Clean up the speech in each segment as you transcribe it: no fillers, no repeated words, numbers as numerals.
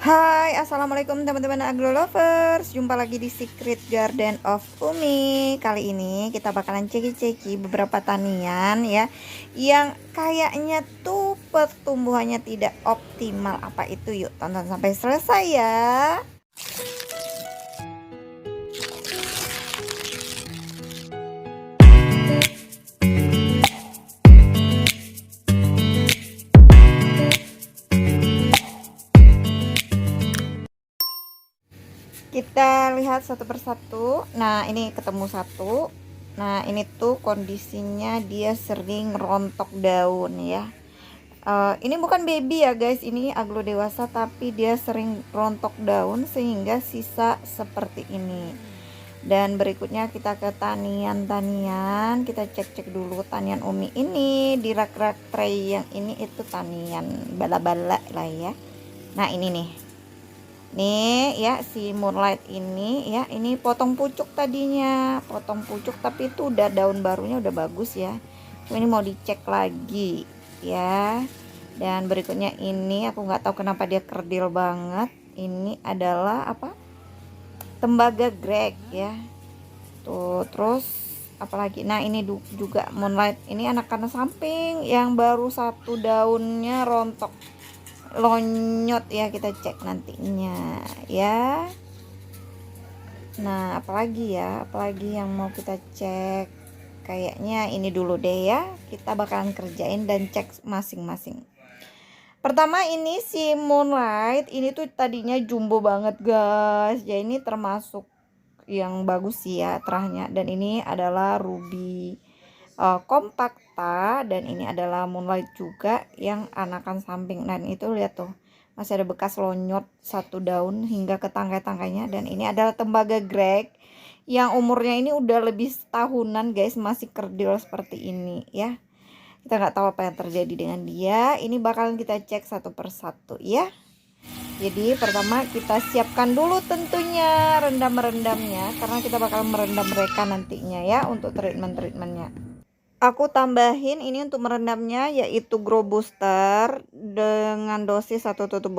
Hai, assalamualaikum teman-teman agro lovers. Jumpa lagi di Secret Garden of Umi. Kali ini kita bakalan ceki-ceki beberapa tanian ya, yang kayaknya tuh pertumbuhannya tidak optimal. Apa itu? Yuk tonton sampai selesai ya. Kita lihat satu persatu. Nah, ini ketemu satu. Nah, ini tuh kondisinya dia sering rontok daun ya. Ini bukan baby ya guys, ini aglo dewasa, tapi dia sering rontok daun sehingga sisa seperti ini. Dan berikutnya kita ke tanian, kita cek-cek dulu tanian Umi ini di rak-rak tray yang ini itu tanian bala-bala lah ya. Nah ini nih ya, si Moonlight ini ya, ini potong pucuk tadinya, potong pucuk, tapi itu udah daun barunya udah bagus ya. Cuma ini mau dicek lagi ya. Dan berikutnya ini aku nggak tahu kenapa dia kerdil banget. Ini adalah apa, tembaga Greg ya tuh. Terus apalagi, nah ini juga Moonlight, ini anak-anak samping yang baru satu daunnya rontok lonyot ya, kita cek nantinya ya. Nah apalagi yang mau kita cek, kayaknya ini dulu deh ya, kita bakalan kerjain dan cek masing-masing. Pertama ini si Moonlight ini tuh tadinya jumbo banget guys ya, ini termasuk yang bagus sih ya terahnya. Dan ini adalah Ruby kompakta, dan ini adalah Moonlight juga yang anakan samping. Dan itu lihat tuh masih ada bekas lonyot satu daun hingga ke tangkai-tangkainya. Dan ini adalah tembaga Greg yang umurnya ini udah lebih setahunan guys, masih kerdil seperti ini ya. Kita nggak tahu apa yang terjadi dengan dia. Ini bakalan kita cek satu persatu ya. Jadi pertama kita siapkan dulu tentunya rendam-rendamnya, karena kita bakal merendam mereka nantinya ya untuk treatmentnya. Aku tambahin ini untuk merendamnya yaitu Grow Booster dengan dosis 1 tutup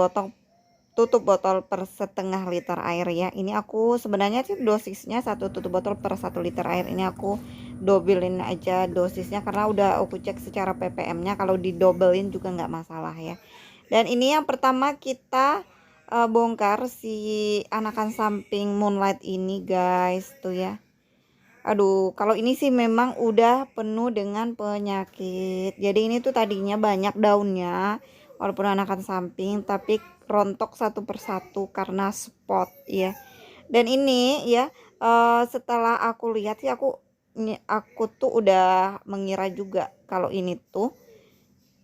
botol per setengah liter air ya. Ini aku sebenarnya sih dosisnya 1 tutup botol per 1 liter air. Ini aku dobelin aja dosisnya karena udah aku cek secara ppm-nya, kalau didobelin juga nggak masalah ya. Dan ini yang pertama kita bongkar si anakan samping Moonlight ini guys tuh ya. Aduh, kalau ini sih memang udah penuh dengan penyakit. Jadi ini tuh tadinya banyak daunnya, walaupun anakan samping, tapi rontok satu persatu karena spot ya. Dan ini ya, setelah aku lihat sih, aku tuh udah mengira juga kalau ini tuh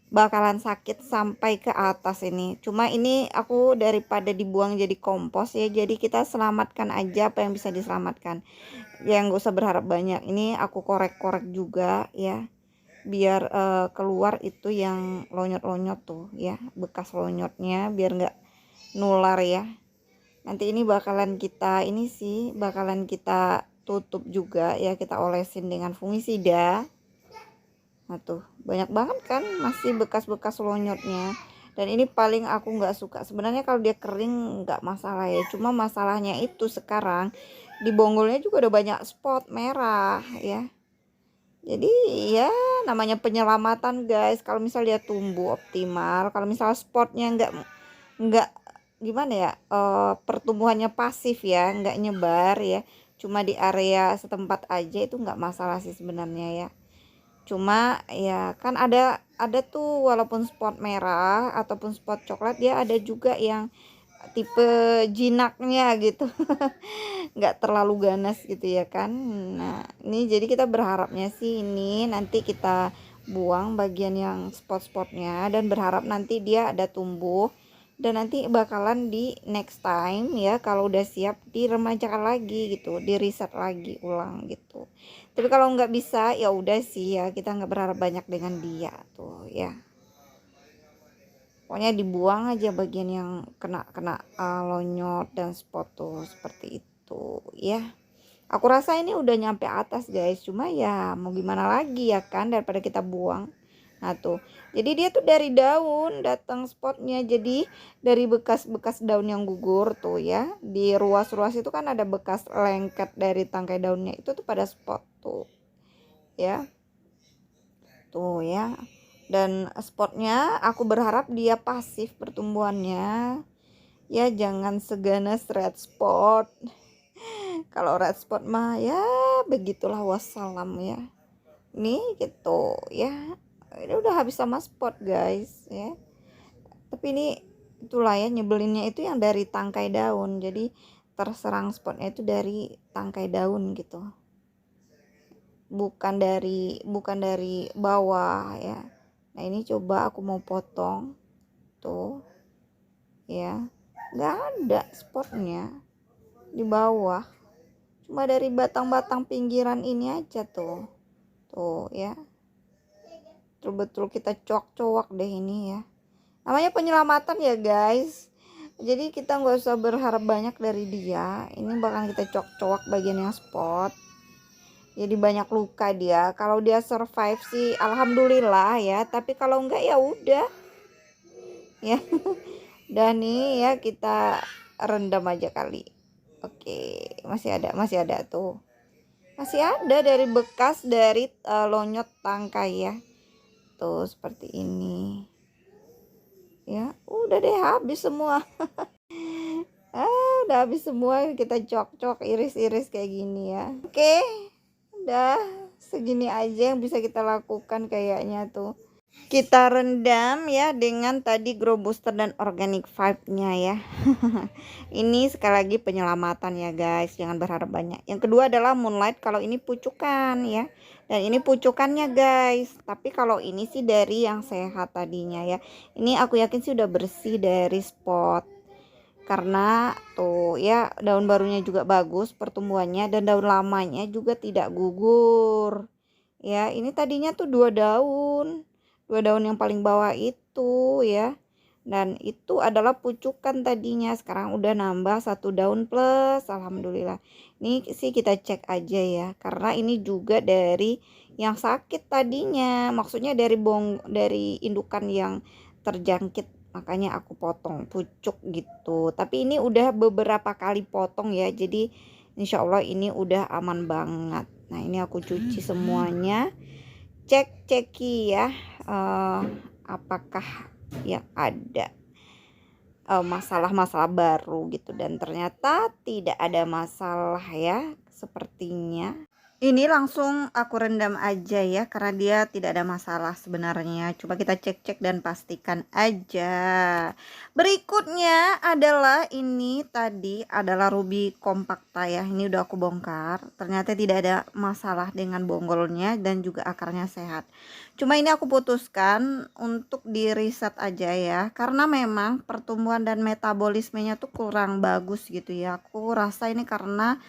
bakalan sakit sampai ke atas ini. Cuma ini aku daripada dibuang jadi kompos ya, jadi kita selamatkan aja apa yang bisa diselamatkan. Ya nggak usah berharap banyak. Ini aku korek-korek juga ya, biar keluar itu yang lonyot-lonyot tuh ya, bekas lonyotnya, biar nggak nular ya. Nanti ini bakalan kita tutup juga ya, kita olesin dengan fungisida. Nah tuh banyak banget kan masih bekas-bekas lonyotnya. Dan ini paling aku nggak suka sebenarnya, kalau dia kering nggak masalah ya, cuma masalahnya itu sekarang di bonggolnya juga udah banyak spot merah ya. Jadi ya namanya penyelamatan guys, kalau misal dia tumbuh optimal, kalau misal spotnya nggak gimana ya, pertumbuhannya pasif ya, nggak nyebar ya, cuma di area setempat aja, itu nggak masalah sih sebenarnya ya. Cuma ya kan ada tuh walaupun spot merah ataupun spot coklat, dia ada juga yang tipe jinaknya gitu. Nggak terlalu ganas gitu ya kan. Nah ini jadi kita berharapnya sih ini nanti kita buang bagian yang spot-spotnya, dan berharap nanti dia ada tumbuh, dan nanti bakalan di next time ya, kalau udah siap diremajakan lagi gitu, di reset lagi ulang gitu. Tapi kalau nggak bisa ya udah sih ya, kita nggak berharap banyak dengan dia tuh ya. Pokoknya dibuang aja bagian yang kena lonyot dan spot tuh seperti itu ya. Aku rasa ini udah nyampe atas guys, cuma ya mau gimana lagi ya kan, daripada kita buang Nah tuh, jadi dia tuh dari daun datang spotnya, jadi dari bekas-bekas daun yang gugur tuh ya, di ruas-ruas itu kan ada bekas lengket dari tangkai daunnya, itu tuh pada spot tuh ya, tuh ya. Dan spotnya aku berharap dia pasif pertumbuhannya ya, jangan seganas red spot. Kalau red spot mah ya begitulah, wassalam ya. Nih gitu ya, ini udah habis sama spot guys ya. Tapi ini itulah ya, nyebelinnya itu yang dari tangkai daun, jadi terserang spotnya itu dari tangkai daun gitu, bukan dari bawah ya. Nah ini coba aku mau potong tuh ya, nggak ada spotnya di bawah, cuma dari batang-batang pinggiran ini aja tuh ya. Betul-betul kita cowok-cowok deh ini ya, namanya penyelamatan ya guys. Jadi kita nggak usah berharap banyak dari dia, ini bakal kita cowok-cowok bagian yang spot, jadi banyak luka dia. Kalau dia survive sih alhamdulillah ya, tapi kalau enggak ya udah ya. Dan nih ya kita rendam aja kali. Oke, masih ada tuh, masih ada dari bekas dari lonyot tangkai ya, tuh seperti ini ya. Udah deh habis semua. Udah habis semua, kita cok-cok iris-iris kayak gini ya. Oke, udah segini aja yang bisa kita lakukan kayaknya tuh. Kita rendam ya dengan tadi grow booster dan organic vibe-nya ya. Ini sekali lagi penyelamatan ya guys, jangan berharap banyak. Yang kedua adalah moonlight, kalau ini pucukan ya. Dan ini pucukannya guys, tapi kalau ini sih dari yang sehat tadinya ya. Ini aku yakin sih udah bersih dari spot, karena tuh ya daun barunya juga bagus pertumbuhannya, dan daun lamanya juga tidak gugur ya. Ini tadinya tuh dua daun yang paling bawah itu ya, dan itu adalah pucukan tadinya, sekarang udah nambah satu daun plus, alhamdulillah. Ini sih kita cek aja ya, karena ini juga dari yang sakit tadinya, maksudnya dari indukan yang terjangkit, makanya aku potong pucuk gitu. Tapi ini udah beberapa kali potong ya, jadi insya Allah ini udah aman banget. Nah ini aku cuci semuanya, ceki ya, apakah yang ada masalah-masalah baru gitu, dan ternyata tidak ada masalah ya sepertinya. Ini langsung aku rendam aja ya, karena dia tidak ada masalah sebenarnya. Coba kita cek-cek dan pastikan aja. Berikutnya adalah ini tadi adalah ruby compacta ya. Ini udah aku bongkar. Ternyata tidak ada masalah dengan bonggolnya dan juga akarnya sehat. Cuma ini aku putuskan untuk di reset aja ya, karena memang pertumbuhan dan metabolismenya tuh kurang bagus gitu ya. Aku rasa ini karena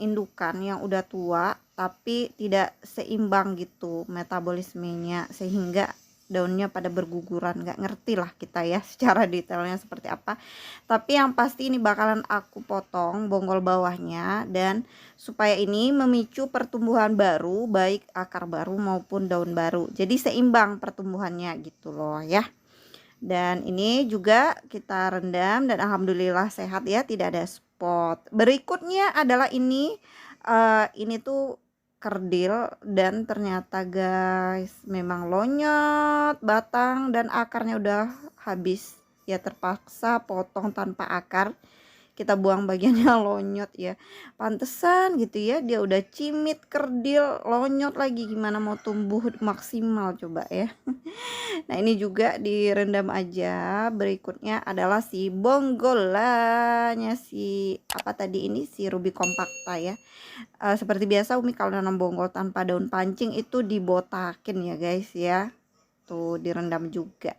indukan yang udah tua tapi tidak seimbang gitu metabolismenya, sehingga daunnya pada berguguran. Nggak ngerti lah kita ya secara detailnya seperti apa, tapi yang pasti ini bakalan aku potong bonggol bawahnya, dan supaya ini memicu pertumbuhan baru, baik akar baru maupun daun baru, jadi seimbang pertumbuhannya gitu loh ya. Dan ini juga kita rendam dan alhamdulillah sehat ya, tidak ada spot. Berikutnya adalah ini tuh kerdil, dan ternyata guys memang lonyot batang dan akarnya udah habis ya, terpaksa potong tanpa akar, kita buang bagiannya lonyot ya. Pantesan gitu ya, dia udah cimit, kerdil, lonyot lagi, gimana mau tumbuh maksimal coba ya. Nah ini juga direndam aja. Berikutnya adalah si bonggolanya, si apa tadi ini, si ruby compacta ya. Seperti biasa Umi kalau nanam bonggol tanpa daun pancing itu dibotakin ya guys ya. Tuh direndam juga.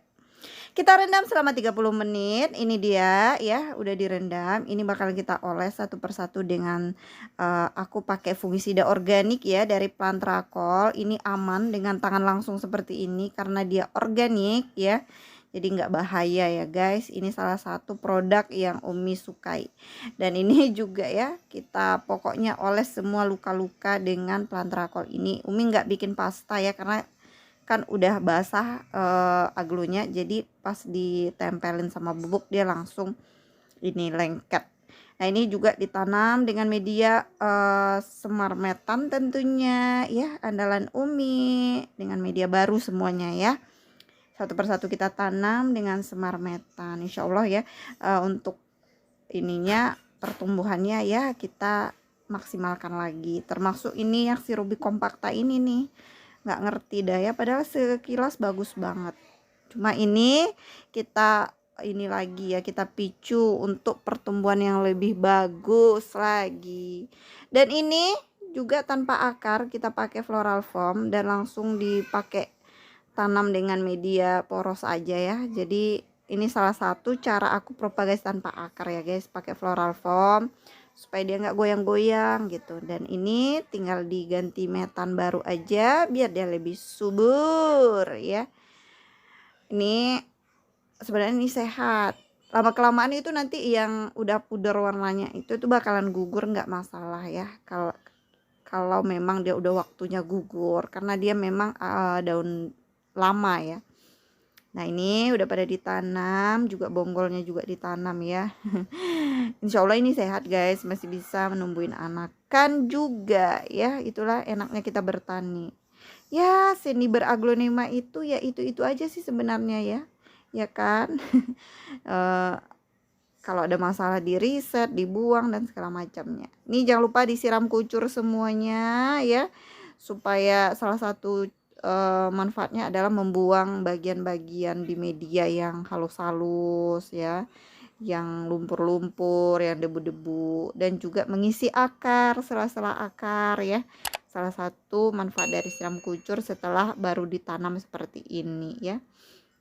Kita rendam selama 30 menit. Ini dia ya, udah direndam. Ini bakal kita oles satu persatu dengan aku pakai fungisida organik ya dari Plantracol. Ini aman dengan tangan langsung seperti ini karena dia organik ya. Jadi nggak bahaya ya guys. Ini salah satu produk yang Umi sukai. Dan ini juga ya, kita pokoknya oles semua luka-luka dengan Plantracol ini. Umi nggak bikin pasta ya, karena kan udah basah aglonya, jadi pas ditempelin sama bubuk dia langsung ini lengket. Nah ini juga ditanam dengan media semar metan tentunya ya, andalan Umi, dengan media baru semuanya ya. Satu persatu kita tanam dengan semar metan, insya Allah ya. Untuk ininya pertumbuhannya ya kita maksimalkan lagi, termasuk ini yang si Ruby compacta ini nih, nggak ngerti dah ya, padahal sekilas bagus banget. Cuma ini kita ini lagi ya, kita picu untuk pertumbuhan yang lebih bagus lagi. Dan ini juga tanpa akar, kita pakai floral foam dan langsung dipakai tanam dengan media poros aja ya. Jadi ini salah satu cara aku propagasi tanpa akar ya guys, pakai floral foam supaya dia nggak goyang-goyang gitu. Dan ini tinggal diganti metan baru aja biar dia lebih subur ya. Ini sebenarnya ini sehat. Lama kelamaan itu nanti yang udah pudar warnanya itu bakalan gugur, nggak masalah ya. Kalau memang dia udah waktunya gugur, karena dia memang daun lama ya. Nah ini udah pada ditanam, juga bonggolnya juga ditanam ya. Insya Allah ini sehat guys, masih bisa menumbuhin anakan juga ya. Itulah enaknya kita bertani ya. Seni beraglonema itu ya itu aja sih sebenarnya ya, ya kan. Kalau ada masalah di riset, dibuang dan segala macamnya. Ini jangan lupa disiram kucur semuanya ya, supaya salah satu manfaatnya adalah membuang bagian-bagian di media yang halus-halus ya, yang lumpur-lumpur, yang debu-debu, dan juga mengisi akar, sela-sela akar ya. Salah satu manfaat dari siram kucur setelah baru ditanam seperti ini ya.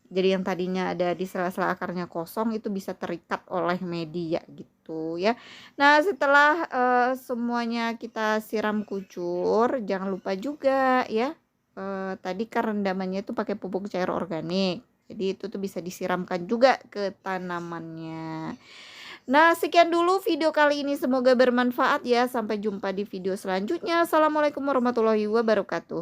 Jadi yang tadinya ada di sela-sela akarnya kosong itu bisa terikat oleh media gitu ya. Nah setelah semuanya kita siram kucur, jangan lupa juga ya, tadi kan rendamannya itu pakai pupuk cair organik, jadi itu tuh bisa disiramkan juga ke tanamannya. Nah sekian dulu video kali ini, semoga bermanfaat ya. Sampai jumpa di video selanjutnya. Assalamualaikum warahmatullahi wabarakatuh.